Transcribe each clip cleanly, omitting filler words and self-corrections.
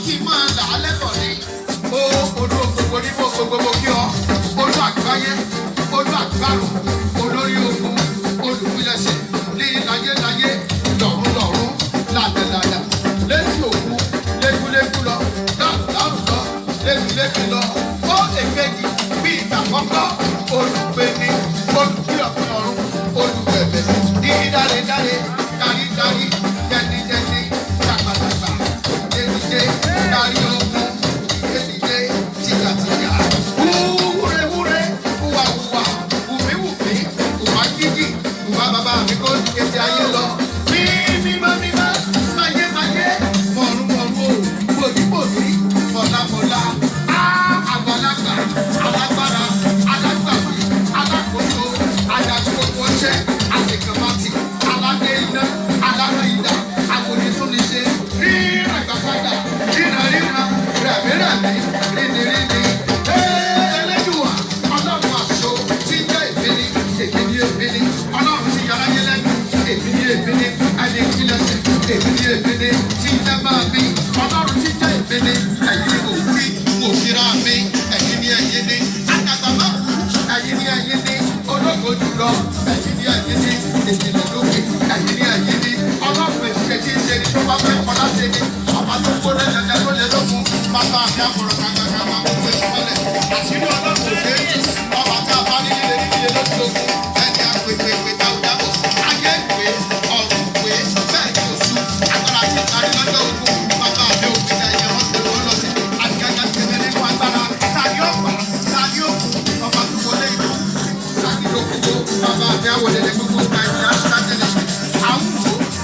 kí máa là á lẹ́kọ̀ọ́ ni. Ó odò gbogbo ní gbogbo kí ọ. Odò àgbáyé, odò àgbàrò, olórí ogun, olùpilẹ̀ṣẹ̀, ní láyé, lọ́run, ládàládà, létí òkú, lékúlékú lọ, dáhùn lọ, lékúlékú lọ. Ó èkejì bí ìgbà kọ́kọ́, olùgbéni, olùkílọ̀ fún ọ̀run, olùbẹ̀bẹ̀, dídí dáre, dárí, jẹ́ni, dàgbàdàgbà, dédìdé, dárí ogun, dédìdé, tìyàtìyà. Wúre, wúwa, wùmí, wùwá jíjì, wùwá bàbá mi kó ti kéde ayé lọ. Mímá, máyé, mọ̀rún, bòdìbòdì, mọ̀lámọ̀lá, àgbàlagbà, alágbára, alágbàwí, alákòóso, adágbogbo ṣẹ́, àtẹ̀kọ̀mátì, aládé iná, alára ìdá, àkòní tó ní ṣe, ríran gbàgbàdà, ríran, rẹ̀mí, ríni. Ẹlẹ́dùwà, ọlọ́run àṣọ tí jẹ́ ìbíní, èbíní, ọlọ́run ti yàrá yé lẹ́nu, èbíní, ẹni ìpilẹ̀ṣẹ̀, èbíní, tí jẹ́ máa bí, ọlọ́run ti jẹ́ ìbíní, ẹ̀yin ni mo fira mi, ẹ̀yin ni, àdàgbà máa kú, ẹ̀yin ni, ológo jùlọ, ẹ̀yin ni, ìjìnlẹ̀ lókè, ẹ̀yin ni, ọlọ́run èsìkè tí ń ṣe ni tó bá fẹ́ kọ́ láti ní, ọba tó kó lẹ́sẹ̀ tó lé lókun, bàbá àbí àkùrọ̀ kàkàkàkà, òkè ìmọ̀lẹ̀, àṣírí ọlọ́run òkè, ọba tá a bá nílé lójú ogun, ẹni àpèpè dáwùdáwò, ayé ìpè, ọ̀rùn pé, bẹ́ẹ̀ ni oṣù, agbára ti kárí lọ́jọ́ ogun, bàbá àbí òkè ẹ̀yẹ wọn pè wọ́n lọ sí, àdìgàgà tẹ̀lé nínú agbára, tàbí ọ̀pá, tàbí òkú, ọba tó wọlé ìlú, tàbí lókòkò, bàbá àbí àwọlé lè gbogbo nàìjíríà sátẹ̀lẹ̀, àwọn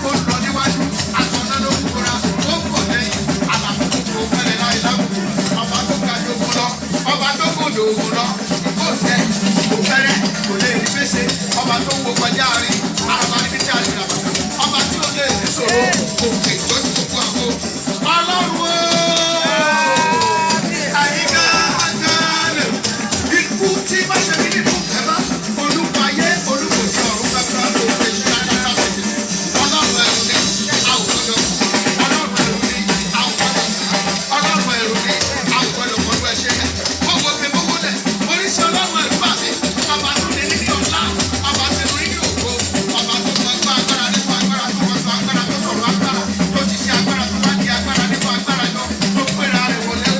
ó lọ níwájú, àtọ̀nà ló ń kóra, ó pọ̀ lẹ́yìn, àlàkùkù fẹ́lẹ̀ láì láwùjọ, ọba tó ga jogun lọ, ọba tó gbòdò ògùn lọ, kò tẹ, kò fẹ́rẹ́, kò lè rí fèsì, ọba tó wo kọjá rí, àràbà níbi tí a lè rà, ọba tí ó lè ní sòro, òkè tó ti gbogbo àgbo, ọlọ́run àyíká àgbàlẹ̀, ikú tí má ṣe kí ni fún ẹ̀bá, olùpàyé, olùkòsí ọ̀run pẹ́pẹ́ àti òkè ṣíṣe àdáta méjì, ọlọ́run ẹ̀rù ni, àwòkọ́jọ́, ọlọ́run ẹ̀rù ni, àwòkọ́jọ́, ọlọ́run ẹ̀rù ni, àwòkọ́jọ́ pọ̀lú ẹ̀ṣẹ̀ rẹ̀, owó pé gbogbo lẹ̀, oríṣi ọlọ́run ẹ̀rù bà mí, ọba tó ní ní ọ̀la, ọba tó ní ní ògo, ọba tó mọ gbọ́ agbára nípa agbára tó mọ sọ agbára tó sọ̀rọ̀ agbára tó ti ṣe agbára tó bá di agbára nípa agbára jọ tó péra rẹ̀ wọlé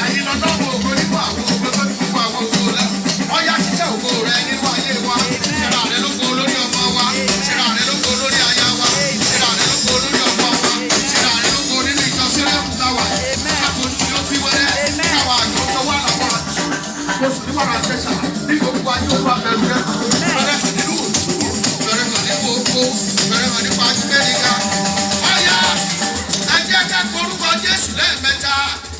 ẹ̀yin lọ́dọ́wọ́ ògo nípa àwọn ògo tó ti gbogbo àwọn ògo lẹ̀ ọ̀yá ṣiṣẹ́ ògo rẹ̀ nínú ayé wa ṣẹ̀rà rẹ̀ lógo lórí ọmọ wa ṣẹ̀rà rẹ̀ lógo lórí aya wa ṣẹ̀rà rẹ̀ lógo lórí ọmọ wa ṣẹ̀rà rẹ̀ lógo nínú ìjọ sílẹ̀ fúláwà káàkiri tí ó fi wọlé káwa àjọ tó wà lọ́wọ́ kó sì wà rà ṣẹ̀ṣà ní gbogbo ayé ó wà bẹ̀rù rẹ̀ bẹ̀rẹ̀ hàn nínú bẹ̀rẹ̀ hàn ní gbogbo bẹ̀rẹ̀ hàn nípa gbẹ̀rìngà ọ̀yá ẹ jẹ́ ká korúkọ Jésù lẹ́ẹ̀mẹ́ta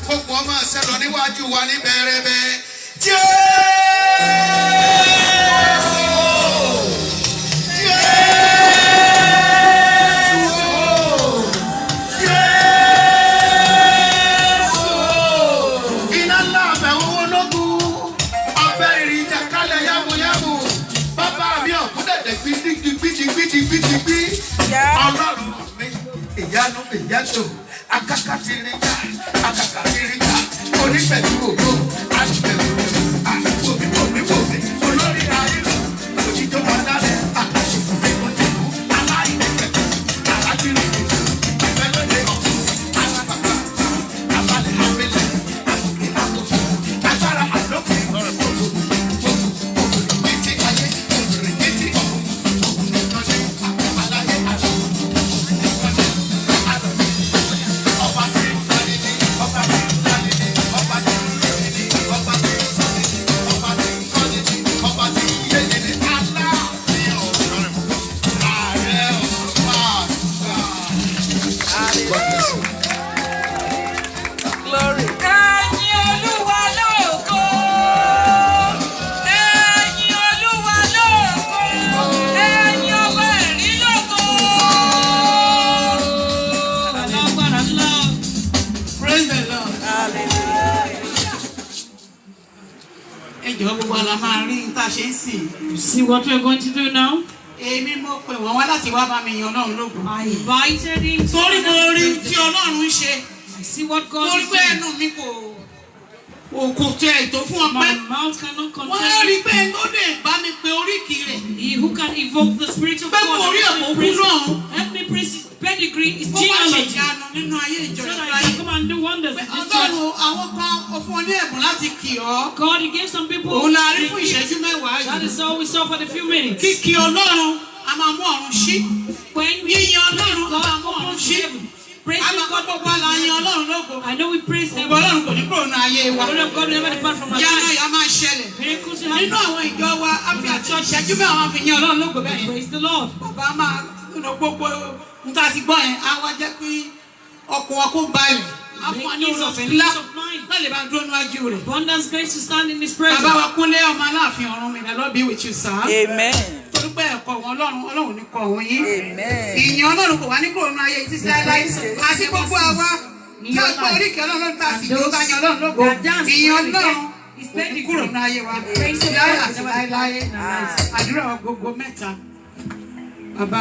gbogbo ọmọ ẹ̀sẹ̀ lọ níwájú wa ní bẹ̀rẹ̀bẹ̀ iná ńlá àbẹ̀wò lógún ọbẹ̀ ìrìnjà kálẹ̀ yámúyámú bàbá mi ọ̀kúndẹ̀dẹ̀ gbìdìgbìdìgbìdìgbì ọlọ́run mi ìyanu akakatiriga onípẹ̀lú ògbó àtìpẹ̀lú àbòmí olórí ayélu òjijì ọ̀dàlẹ̀ àtìkùnmíkùnjẹ̀kù aláìnípẹ̀lú alágbèrè ìfẹ́lódé ọ̀tún alábàbà abalẹ̀ abẹ́lẹ̀ àbòkè àkóso agbára àlọ́kè òkùnkùn ayé òkùnkùn ọ̀hún ìtọ́jú aláyé àlọ́ ọba tí ó dání ní ọba tí ó dání ní ọba tí ó dání ní ọba tí ó dání ní ọba tí ó dání ní ọba tí ó yé ní ní alá ní ọ̀rọ̀ ààrẹ ọ̀rọ̀ pàṣẹ. Glory. Ẹ̀yin Olúwa lógo. Ẹ̀yin Olúwa lógo. Ẹ̀yin ọba ẹ̀rí lógo. Alágbára ńlá. Praise the Lord. Ẹ jọ̀ọ́ gbogbo àlá máa rí ní tá a ṣe ń sìn. See what we're going to do now? Èmi mo pè wọ́n wá láti wá bá mi yan Ọlọ́run lógo. I invited him Torí mo rí tí Ọlọ́run ń ṣe. I see what God Mo rí is pé doing. ẹnu mi kò tẹ ètò fún ọpẹ́. My mouth cannot Wọ́n contain rí it. pé ó lè bá mi pe oríkì rẹ̀. He who can evoke the Spirit of Pé mo God rí and ẹ̀kọ́ praise kú náà. help me praise his pedigree, his Kó má ṣe genealogy, ìyanu nínú ayé ìjọ so that ìjọ I can ayé. come and do wonders in this church. Ọlọ́run àwọn kan ó fún ọ ní ẹ̀bùn láti kì ọ́. God, he gave some people Òun la rí the fún gift. ìṣẹ́jú mẹ́wàá That yìí. is all we saw for the few minutes. Kíkì Ọlọ́run a máa mú ọ̀run ṣí. When we Yíyan Ọlọ́run a God máa mú ọ̀run opens ṣí. heaven, praising Àmọ́ God gbogbo wa la opens yin heaven. Ọlọ́run lógo. I know we praise Ògo heaven. Ọlọ́run kò ní kúrò nínú ayé wa. The word of God will never depart from our Ìyanu lives. ayọ̀ máa ṣẹlẹ̀. Miracles will Nínú happen. àwọn ìjọ wa, a fi àti ìṣẹ́jú mẹ́wàá máa fi yin Ọlọ́run lógo bẹ́ẹ̀ yẹn. Praise the Lord. Bàbá máa gbogbo ohun tá a ti gbọ́ yẹn, á wá jẹ́ pé ọkàn wa kó balẹ̀. Á fún wa ní oore ọ̀fẹ́ ńlá láti bá dúró níwájú rẹ̀. Abundance grace to stand in his Bàbá presence. wa Kúnlé ọmọ Aláàfin ọ̀run mi, the Lord be with you, sir. Amen. Torí pé ẹ̀kọ́ wọn Ọlọ́run ní kọ́ òun yín. Amen. Ìyìn Ọlọ́run kò wá ní kúrò nínú ayé yìí títí láéláé. Àti gbogbo àwa tí a gbọ́ oríkì Ọlọ́run tá a sì jó bá yan Ọlọ́run lógo. Ìyìn Ọlọ́run kò ní kúrò nínú ayé wa. Láyé àti láéláé. Àdúrà gbogbo mẹ́ta. Bàbá